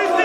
ici.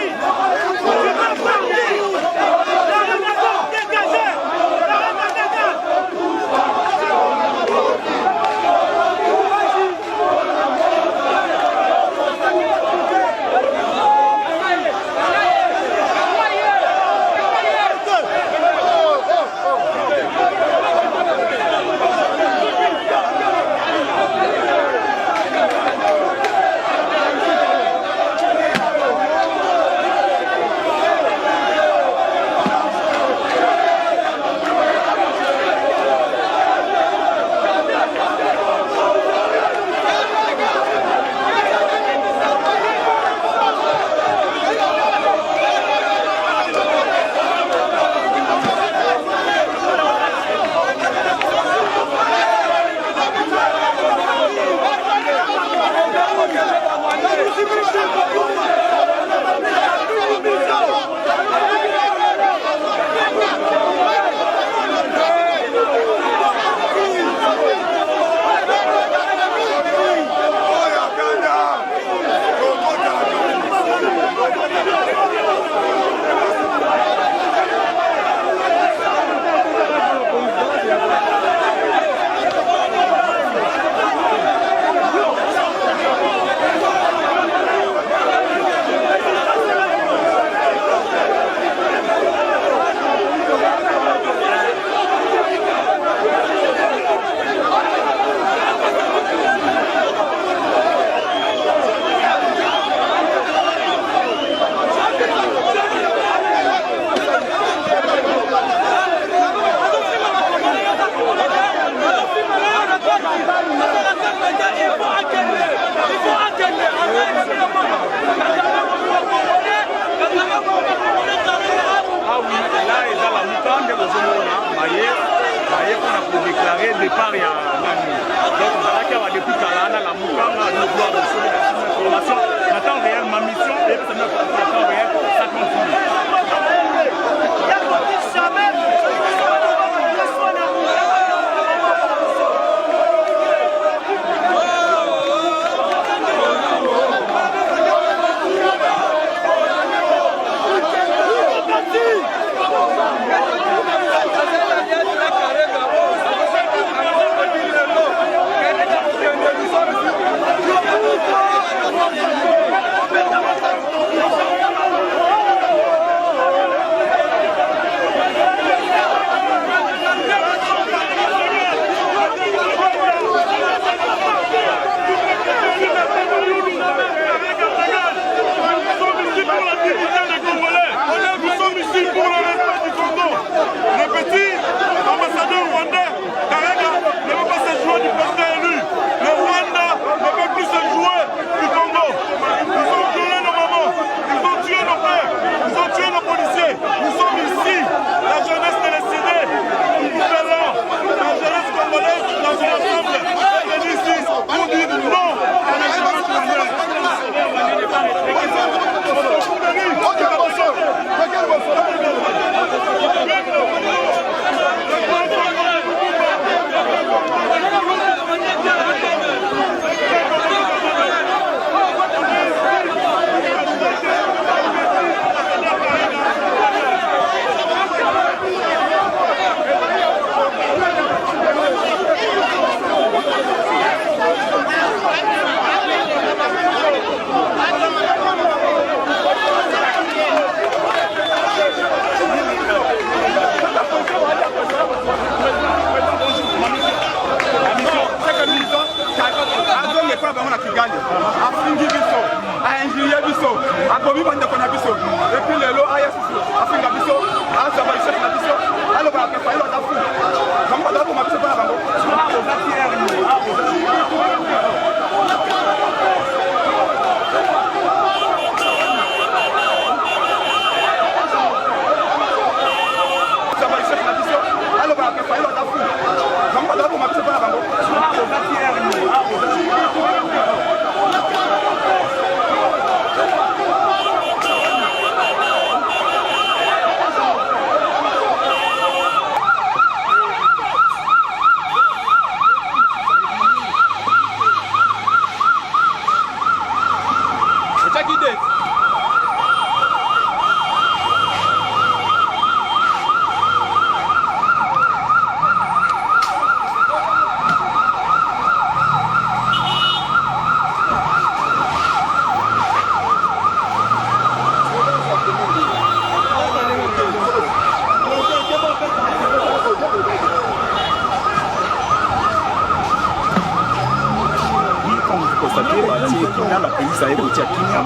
ça écoute Kimia.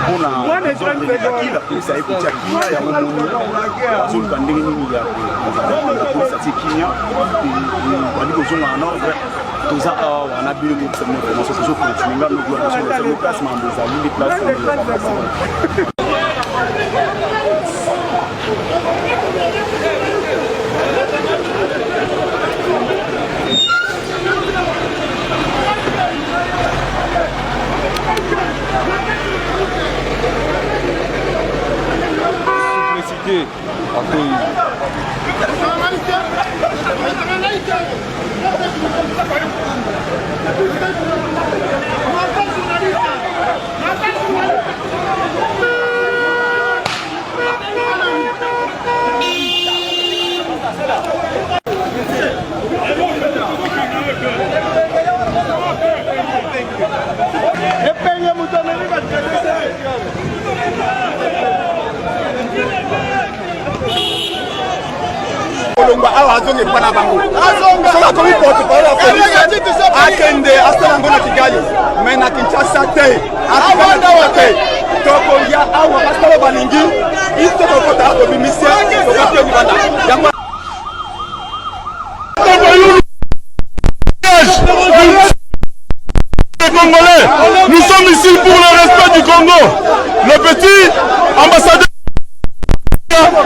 On a ça écoute Kimia, il y a mon zone banding il y a ça c'est Kimia. On dit que en ordre. Tout ça, on a bien toute cette information, c'est sûr que tu n'as pas le déplacement des amis, les places. Simplicité à akende asalango na Kigali mais na Kinshasa te akanda te tokolia awa basala balingi ito kokota obimisia tokapio libanda yango Congolais, nous sommes ici pour le respect du Congo. Le petit ambassadeur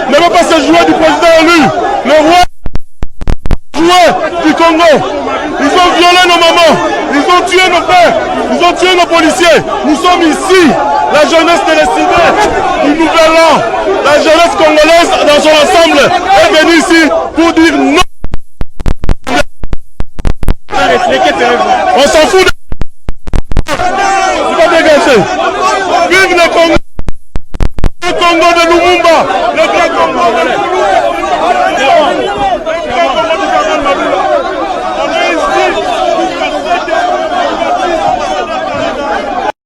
ne veut pas se jouer du président élu. Le roi du Congo. Ils ont violé nos mamans, ils ont tué nos pères, ils ont tué nos policiers. Nous sommes ici, la jeunesse décidée du nouvel an. La jeunesse congolaise dans son ensemble est venue ici pour dire non. On s'en fout de... Vive le Congo! Le Congo de Lumumba! Le vrai Congo!